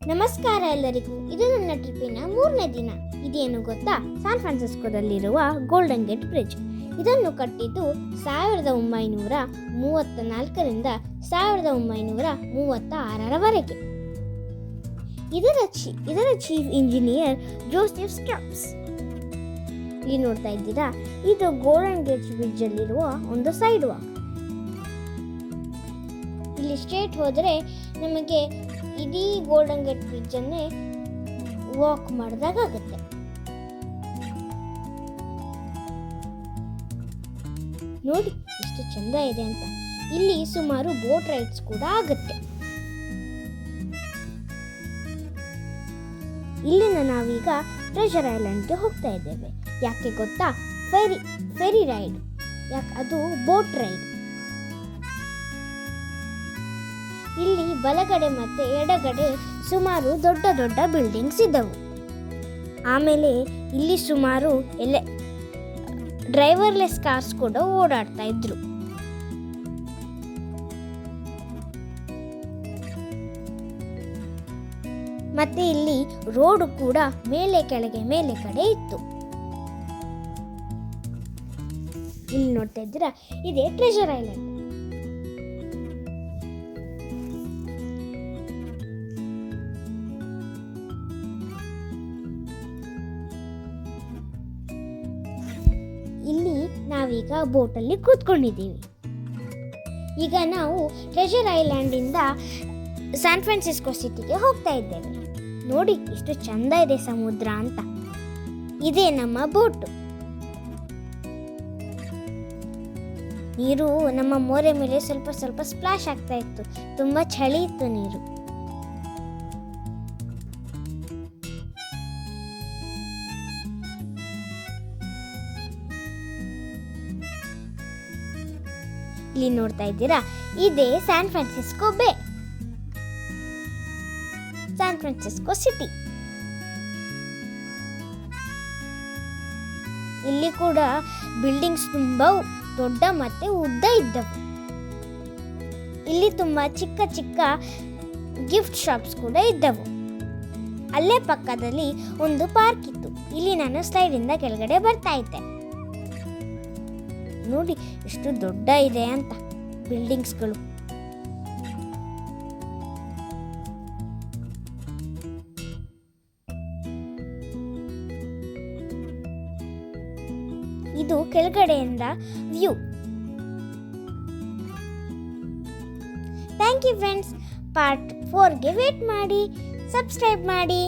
ನಮಸ್ಕಾರ ಎಲ್ಲರಿಗೂ. ಇದು ನನ್ನ ಟ್ರಿಪ್ಪಿನ 3ನೇ ದಿನ. ಇದೇನು ಗೊತ್ತಾ? ಸ್ಯಾನ್ ಫ್ರಾನ್ಸಿಸ್ಕೋದಲ್ಲಿರುವ ಗೋಲ್ಡನ್ ಗೇಟ್ ಬ್ರಿಡ್ಜ್. ಇದನ್ನು ಕಟ್ಟಿದ್ದು 1934ರಿಂದ 1936ರವರೆಗೆ. ಇದರ ಚೀಫ್ ಇಂಜಿನಿಯರ್ ಜೋಸೆಫ್ ಸ್ಟ್ರಾಪ್ಸ್. ಇಲ್ಲಿ ನೋಡ್ತಾ ಇದ್ದೀರಾ, ಇದು ಗೋಲ್ಡನ್ ಗೇಟ್ ಬ್ರಿಡ್ಜ್ ಅಲ್ಲಿರುವ ಒಂದು ಸೈಡ್ ವಾಕ್. ಇಲ್ಲಿ ಸ್ಟ್ರೇಟ್ ಹೋದರೆ ನಮಗೆ ಇಡೀ ಗೋಲ್ಡನ್ ಗೇಟ್ ಬ್ರಿಡ್ಜ್ ಅನ್ನೇ ವಾಕ್ ಮಾಡಿದಾಗುತ್ತೆ. ನೋಡಿ ಎಷ್ಟು ಚಂದ ಇದೆ ಅಂತ. ಇಲ್ಲಿ ಸುಮಾರು ಬೋಟ್ ರೈಡ್ಸ್ ಕೂಡ ಆಗುತ್ತೆ. ಇಲ್ಲಿಂದ ನಾವೀಗ ಟ್ರೆಷರ್ ಐಲ್ಯಾಂಡ್ಗೆ ಹೋಗ್ತಾ ಇದ್ದೇವೆ. ಯಾಕೆ ಗೊತ್ತಾ? Ferry ride. ಅದು ಬೋಟ್ ರೈಡ್. ಇಲ್ಲಿ ಬಲಗಡೆ ಮತ್ತೆ ಎಡಗಡೆ ಸುಮಾರು ದೊಡ್ಡ ದೊಡ್ಡ ಬಿಲ್ಡಿಂಗ್ಸ್ ಇದ್ದವು. ಆಮೇಲೆ ಇಲ್ಲಿ ಸುಮಾರು ಡ್ರೈವರ್ಲೆಸ್ ಕಾರ್ಸ್ ಕೂಡ ಓಡಾಡ್ತಾ ಇದ್ರು. ಮತ್ತೆ ಇಲ್ಲಿ ರೋಡ್ ಕೂಡ ಮೇಲೆ ಕೆಳಗೆ ಮೇಲೆ ಕಡೆ ಇತ್ತು. ಇಲ್ಲಿ ನೋಡ್ತಾ ಇದ್ದೀರಾ, ಇದೇ ಟ್ರೆಷರ್ ಐಲ್ಯಾಂಡ್. ಇಲ್ಲಿ ನಾವೀಗ ಬೋಟಲ್ಲಿ ಕೂತ್ಕೊಂಡಿದ್ದೀವಿ. ಈಗ ನಾವು ಟ್ರೆಷರ್ ಐಲ್ಯಾಂಡಿಂದ ಸ್ಯಾನ್ ಫ್ರಾನ್ಸಿಸ್ಕೋ ಸಿಟಿಗೆ ಹೋಗ್ತಾ ಇದ್ದೇವೆ. ನೋಡಿ ಎಷ್ಟು ಚಂದ ಇದೆ ಸಮುದ್ರ ಅಂತ. ಇದೇ ನಮ್ಮ ಬೋಟು. ನೀರು ನಮ್ಮ ಮೋರೆ ಮೇಲೆ ಸ್ವಲ್ಪ ಸ್ವಲ್ಪ ಸ್ಪ್ಲಾಶ್ ಆಗ್ತಾ ಇತ್ತು. ತುಂಬಾ ಚಳಿ ಇತ್ತು ನೀರು. ಇಲ್ಲಿ ನೋಡ್ತಾ ಇದ್ದೀರಾ, ಇದೇ ಸ್ಯಾನ್ ಫ್ರಾನ್ಸಿಸ್ಕೋ ಬೇ, ಸ್ಯಾನ್ ಫ್ರಾನ್ಸಿಸ್ಕೋ ಸಿಟಿ. ಇಲ್ಲಿ ಕೂಡ ಬಿಲ್ಡಿಂಗ್ಸ್ ತುಂಬಾ ದೊಡ್ಡ ಮತ್ತೆ ಉದ್ದ ಇದ್ದವು. ಇಲ್ಲಿ ತುಂಬಾ ಚಿಕ್ಕ ಚಿಕ್ಕ ಗಿಫ್ಟ್ ಶಾಪ್ಸ್ ಕೂಡ ಇದ್ದವು. ಅಲ್ಲೇ ಪಕ್ಕದಲ್ಲಿ ಒಂದು ಪಾರ್ಕ್ ಇತ್ತು. ಇಲ್ಲಿ ನಾನು ಸ್ಲೈಡಿಂದ ಕೆಳಗಡೆ ಬರ್ತಾ ಇದ್ದೆ. ನೋಡಿ ಎಷ್ಟು ದೊಡ್ಡ ಇದೆ ಅಂತ ಬಿಲ್ಡಿಂಗ್ಸ್ಗಳು. ಇದು ಕೆಳಗಡೆಯಿಂದ view. Thank you friends. Part 4ಗೆ ವೇಟ್ ಮಾಡಿ, ಸಬ್ಸ್ಕ್ರೈಬ್ ಮಾಡಿ.